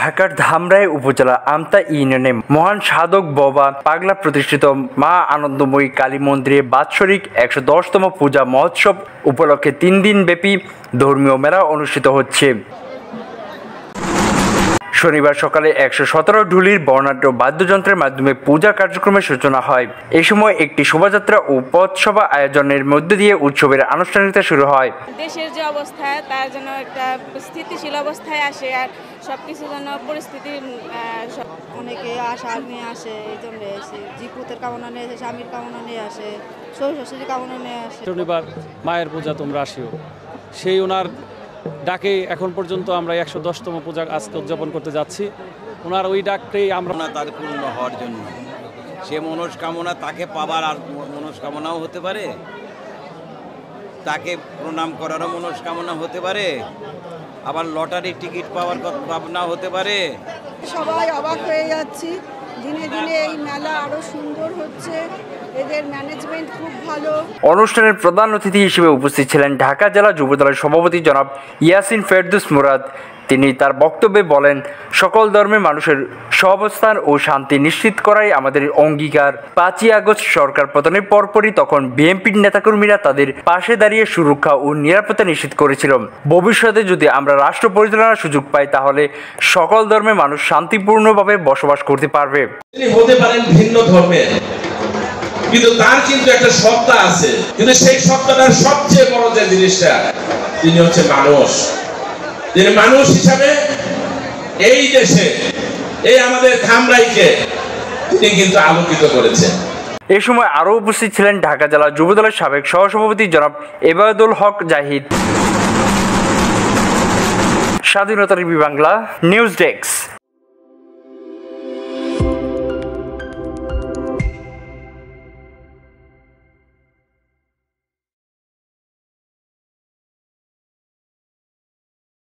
ঢাকার ধামরাই উপজেলা আমতা ইউনিয়নে মহান সাধক বাবা পাগলা প্রতিষ্ঠিত মা আনন্দময়ী কালী মন্দিরে বাৎসরিক ১১০তম পূজা মহোৎসব উপলক্ষে ৩ দিনব্যাপী ধর্মীয় মেলা অনুষ্ঠিত হচ্ছে। শনিবার সকালে ১১৭ ঢুলির বর্ণাঢ্য বাদ্যযন্ত্রের মাধ্যমে পূজা কার্যক্রমের সূচনা হয়। এ সময় একটি শোভাযাত্রা ও পথসভা আয়োজনের মধ্য দিয়ে উৎসবের আনুষ্ঠানিকতা শুরু হয়। দেশের যে অবস্থা তার জন্য একটা স্থিতিশীল অবস্থায় আসে, আর সবকিছুর জন্য পরিস্থিতি অনেকে আশা নিয়ে আসে, এই জন্য এসে জিপুতের কামনা নিয়ে আসে, স্বামীর কামনা নিয়ে আসে, শ্বশুর শাশুড়ির কামনা নিয়ে আসে। শনিবার মায়ের পূজা তোমরা আসিও, সেই ওনার ডাকে এখন পর্যন্ত আমরা ১১০তম পূজা আজকে উদযাপন করতে যাচ্ছি। ওনার ওই ডাকটাই আমরা তার পূর্ণ হওয়ার জন্য, সে মনস্কামনা তাকে পাবার আর মনস্কামনাও হতে পারে, তাকে প্রণাম করারও মনস্কামনা হতে পারে, আবার লটারি টিকিট পাওয়ার ভাবনা হতে পারে। সবাই অবাক হয়ে যাচ্ছি, দিনে দিনে এই মেলা আরো সুন্দর হচ্ছে, এদের ম্যানেজমেন্ট খুব ভালো। অনুষ্ঠানের প্রধান অতিথি হিসেবে উপস্থিত ছিলেন ঢাকা জেলা যুবদলের সভাপতি জনাব ইয়াসিন ফেরদৌস মুরাদ। তিনি তার বক্তব্যে বলেন, সকল ধর্মের মানুষের সহাবস্থান ও শান্তি নিশ্চিত করাই আমাদের অঙ্গীকার। ৫ই আগস্ট সরকার পতনের পরপরই তখন বিএনপির নেতাকর্মীরা তাদের পাশে দাঁড়িয়ে সুরক্ষা ও নিরাপত্তা নিশ্চিত করেছিল। ভবিষ্যতে যদি আমরা রাষ্ট্র পরিচালনার সুযোগ পাই, তাহলে সকল ধর্মের মানুষ শান্তিপূর্ণভাবে বসবাস করতে পারবে। তিনি হতে পারেন ভিন্ন ধর্মের, কিন্তু তার কিন্তু একটা সত্তা আছে, কিন্তু সেই সত্তাটার সবচেয়ে বড় যে জিনিসটা, তিনি হচ্ছে মানুষ। তিনি মানুষ হিসাবে এই দেশে, এই আমাদের ধামরাইকে তিনি কিন্তু আলোকিত করেছেন। এ সময় আরও উপস্থিত ছিলেন ঢাকা জেলা যুবদলের সাবেক সহসভাপতি জনাব এবাদুল হক জাহিদ। স্বাধীনতা টিভি বাংলা নিউজ ডেস্ক।